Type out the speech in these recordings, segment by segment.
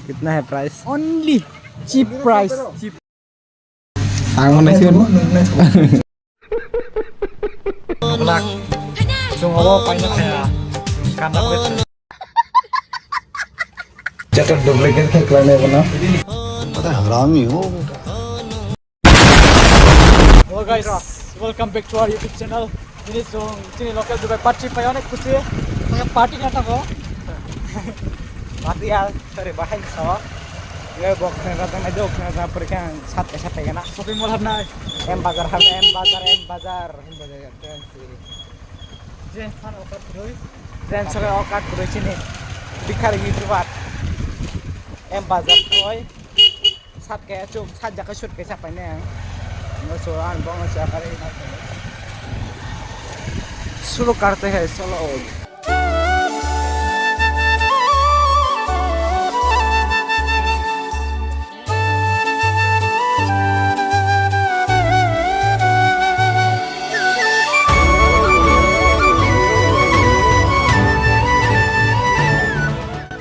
कितना है price Only cheap price. Cheap. ang mana sih Black. So awo paina kaya kanda wes. जैसे duplicate के client बना पता है हरामी हो Hello guys, welcome back to our YouTube channel. Ini sini local Dubai party pa yon kusi. Yung party na ta ko. Party ya, sorry bahay sa. Ngayon bok na ratang na joke na perkan sat kana. Shopping mall na. M bazar. Jen fan okat roi. Jen sore okat roi sini. Bikhar YouTuber. M bazar roi. Sat kaya cuk, sat jaka shoot kaya siapa ini yang ngasuhan bang siapa ini solo करते हैं solo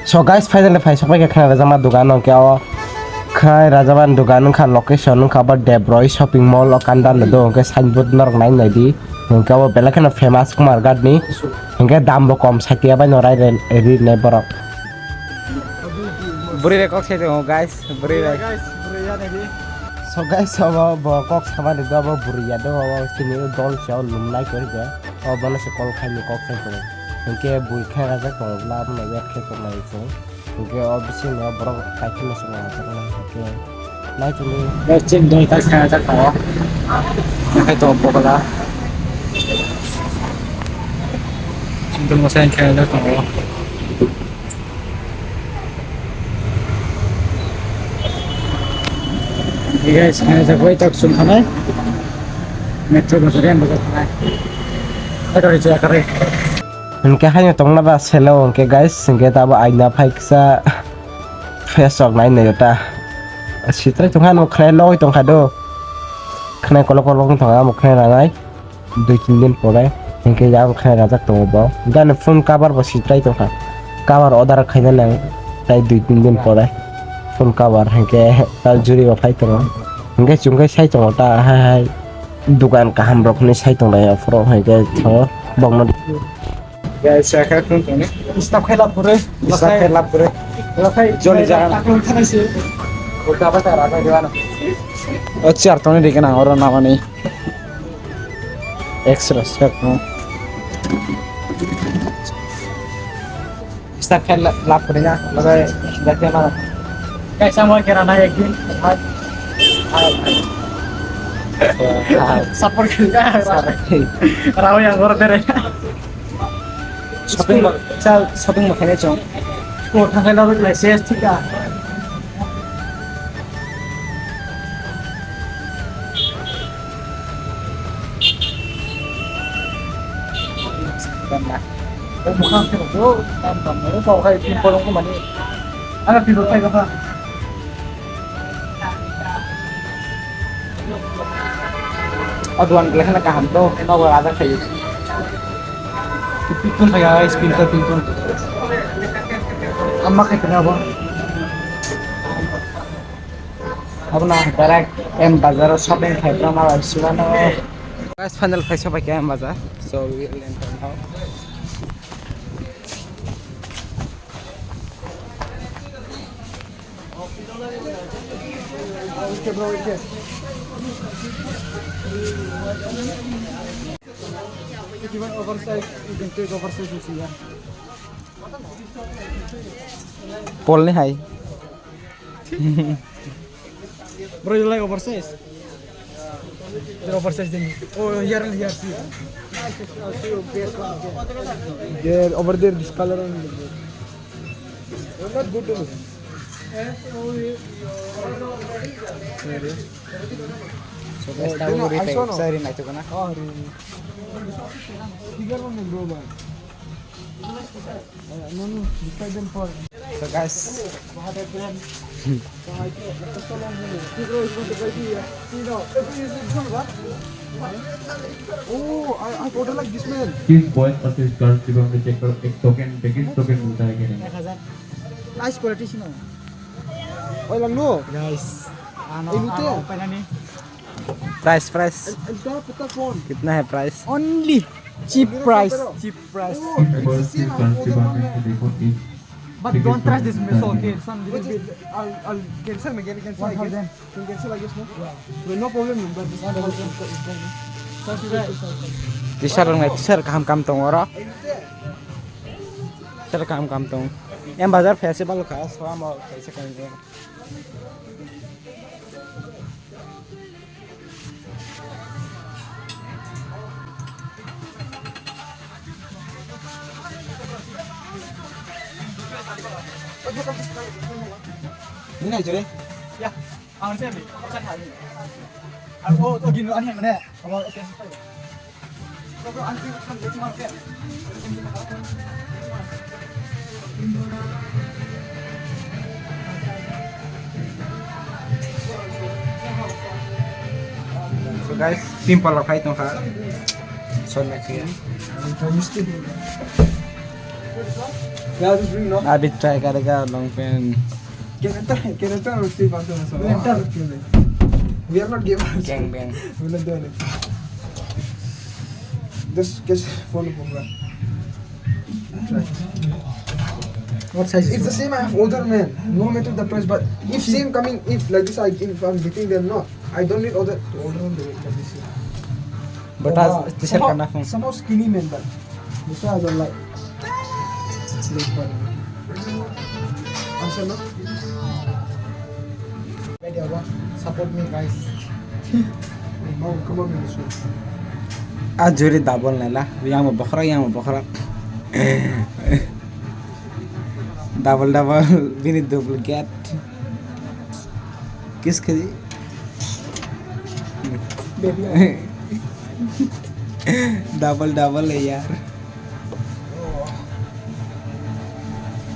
So guys, finally fai sampai ke khana jama dugan ke aw khai rajaban dugan kha location kha ba Debroy shopping mall okanda na do ke signboard nor nai nai di ke aw belakana famous kumar gad ni ke dam bo kom satia ba norai ri ne borok buri re kok se do guys buri re guys beriya nih so guys aw bo kok sama de do buri ya do aw sini dol chao lum lai kor ge aw bana se kol khai ni kok se ko ke bui khai raja ko la na wet ke ko lai so ke obviously no bro kai ni so na ke lai tu ni cek doi tas kaya cak tawa kaya to pokoknya cinta masa yang kaya cak tawa ini guys kaya cak wai tak sun khanai metro basarian bazar khanai ada di Jakarta Enke hanya tong na ba selo enke guys enke ta ba aina phai ksa face ok nai ne ta sitrai tong han mo khnai loi tong khado khnai kolo thong mo khnai ra ngai 2-3 din pore enke ja mo khnai ra jak tong bo gan phone cover bo sitrai tong kha cover order khaina nang tai 2-3 din pore phone cover enke ta juri ba phai tong enke chungkai sai tong ta hai dukan kaham rok ni sai tong la fro enke tho bong no guys saya kaya tuh nih stop kelap pure lakai joli jangan aku thana sih udah apa cara apa di mana oh ciar tuh nih dikena orang nama nih extra step no stop kelap pure nya lakai jadi mana kayak sama kira naik gini support kita raw yang order shopping shopping makanya cong ko thangkai lalu license tiga bukan itu tam itu kau kayak pimpolong ke mana ada pimpol kayak apa aduan kelihatan kaham tuh mau ada kayak pintu saya guys pintu amma kayak kenapa apa nah direct M bazar shopping kayak nama suwana guys final face apa kayak bazaar so we will enter now okay bro okay if you want oversize you can take oversize this here Paul ni hai bro you like oversize the oversize then oh here see there over there this color on not good to me so guys tahu ri pe sari na itu kana oh bigger one bro man no decide them for so guys oh I order like this man किस boys participant की हम check करो एक token package token मिलता है कि नहीं 1000 nice quality sino Oi lang lu. Guys, Apa nih? Price. Kitna hai price? only cheap price. Cheap price. But don't trust this missile. Some little bit. I'll cancel again. Cancel I guess. Can cancel I guess no. No problem. But this one T-shirt kam tong ora. T-shirt kam tong. Em bazar festival ka so am kaise kan. Ini aja deh. ya. Ang sabi, saan tayo? Oh, gino ano man eh. Okay. So, ang kan dito man siya. So guys, simple lang kahit nung ka. So next year. Yeah, just bring no. Abit try ka long pen. Can enter or stay back on us? Enter. We are not gamers. Gang bang. We're not doing it. Just follow Ponga. What size? It's the same. I have older man. No matter the price, but if same coming, if like this, if I'm getting them, no, I don't need older one. But as t-shirt ka na phone. Somehow skinny man, but this one I don't like. Look fun. Answer no. Ready, Abba? Support me, guys. Come on, this one. Ajuri double nela. Yang mau bakra. Double. Bini double get. Kiss kadi. Baby. Double है यार.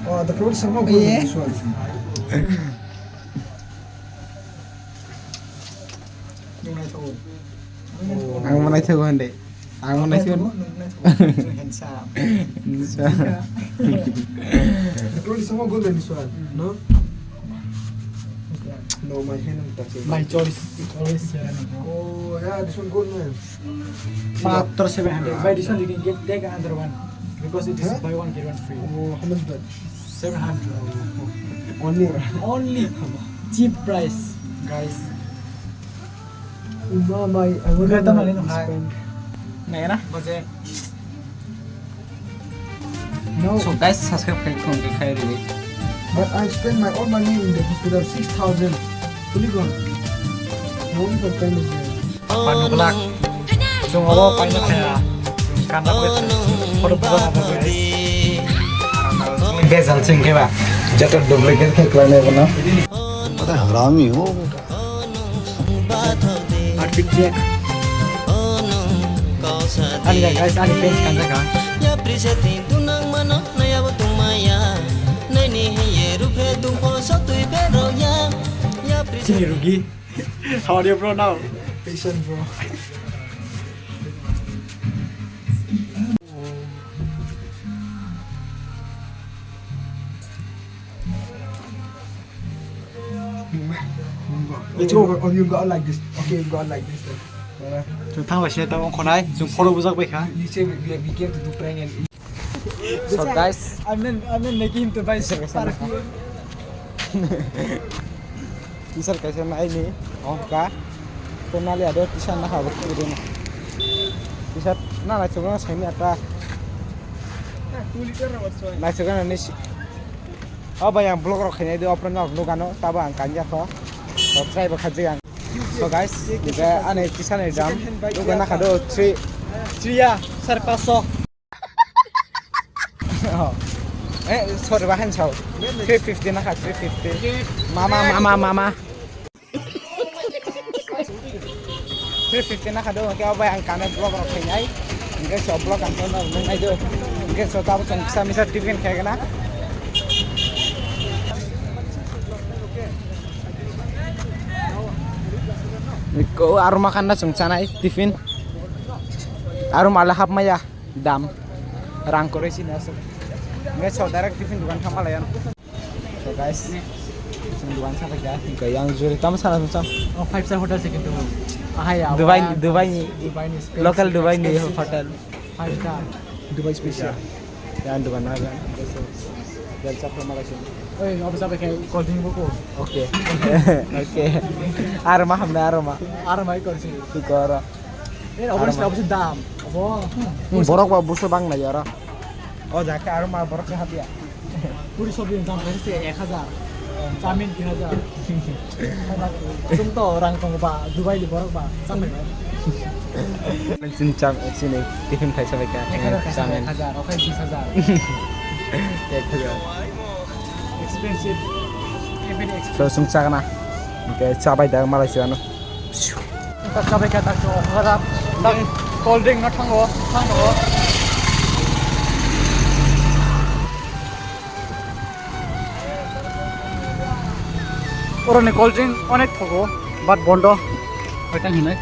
Oh, the clothes somehow good in this one. Ang mana itu kan deh. Ang mana itu. The clothes somehow good in this one. No? No, my hand I'm touching. My choice is always Oh, yeah, this one good, man. after 700. By this one you can take another one because it is Huh? buy one get one free. Oh, how much that? 700. Only. Only cheap price, guys. Mama, I want Ganda to malino, ha? spend. Nah na. But No, So guys, subscribe kung kay really. but I spend my own money in the hospital, 6,000. Fully gone. No one for time is there. panuklak. So ngawa pa ina kaya yung kandak with for the guys. Guys, alsing ke ba? Jatuh duplicate ke klane bana. अरे हरामी हो बेटा Outfit check. Ali guys, ali pants kan jaga. Ya priseti tunang mano na ya tumaya nai ni ye rupe tum po so tu pero ya priseti Sini rugi. How are you bro now? Patient, bro. Let's go. Oh, you got like this. Okay, you got like this. Then. Chúng thang vào xe tao ông con ai, chúng follow buzak bay hả? You say we came to do prank and So guys, I'm not making him to buy perfume. t-shirt kaisa na ini. Oh ka. Penali ada t-shirt na hawa kiri na. T-shirt na coba saya ni ata. Na coba na ni. Apa yang blog roknya itu open na blog ano, taba ang kanya ko. Subscribe kajian. So guys, kita ane t-shirt ni jam. Lugan na kado 3. Tria, sarpaso. Sorry bahan chow. 350 na ka 350. Mama. 350 na ka do kaya ba ang kanan blog ro kanyai. Ingke so blog ang tono nang ai do. Ingke so tabo sang sa misa tiffin kaya kana. Iko arum makan na sung sanai tiffin. Arum alahap maya dam. Rangkore sini asal. Nggak so direct tiffin bukan sama layan. So guys, Duan sampai ya. Hingga yang juri tamu sana macam. Oh, 5-star hotel sih gitu. Ah ya. Dubai ni Dubai ni. local Dubai ni hotel. 5-star. Dubai spesial. Yang Dubai naga. Dan siapa Malaysia. Oh, nggak bisa pakai cold drink buku. Oke. Oke. Aroma hamna aroma. Arma ikut sih. Tikara. Ini obres nggak bisa dam. Oh. Borok ba buso bang na yara. Oh, jake aroma borok ke hati ya. पूरी सब्जी दाम कैसे 1000 chowmein 3000 तुम तो orang tunggu Pak Dubai di borok Pak sampai Cincang sini tiffin khai sampai ka. Samen. 1000 oke 20000 expensive even So sungsa kana. Oke, cabai dah Malaysia no. tak sampai kata so harap nak cold drink nak thang ওরনে cold drink অনেক থাকো but বন্ধ ওইটা হিনে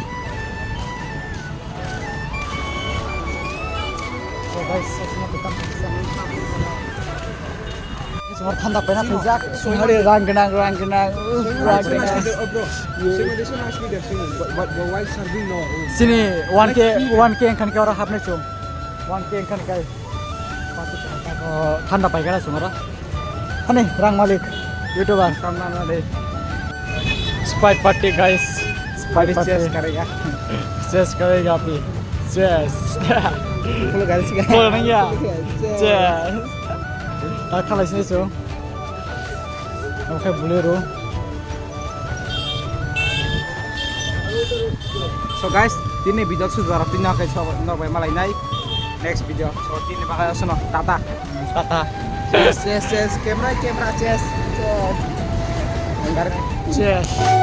semua tanda pena pejak sumber rang genang While serving, no. sini 1k yang kan ke orang hapne cum 1k yang kan kai tanda pai kana sumara ane rang malik youtuber kamna malik Sprite party guys Sprite party cheers करेगा अभी cheers Kalau garis kan. बोल नहीं ya cheers kalau sini so oke bolero So guys, ini video sudah rapinya kayak so normal malai naik. Next video. So ini bakal sono tata. tata Yes, camera, cheers. cheers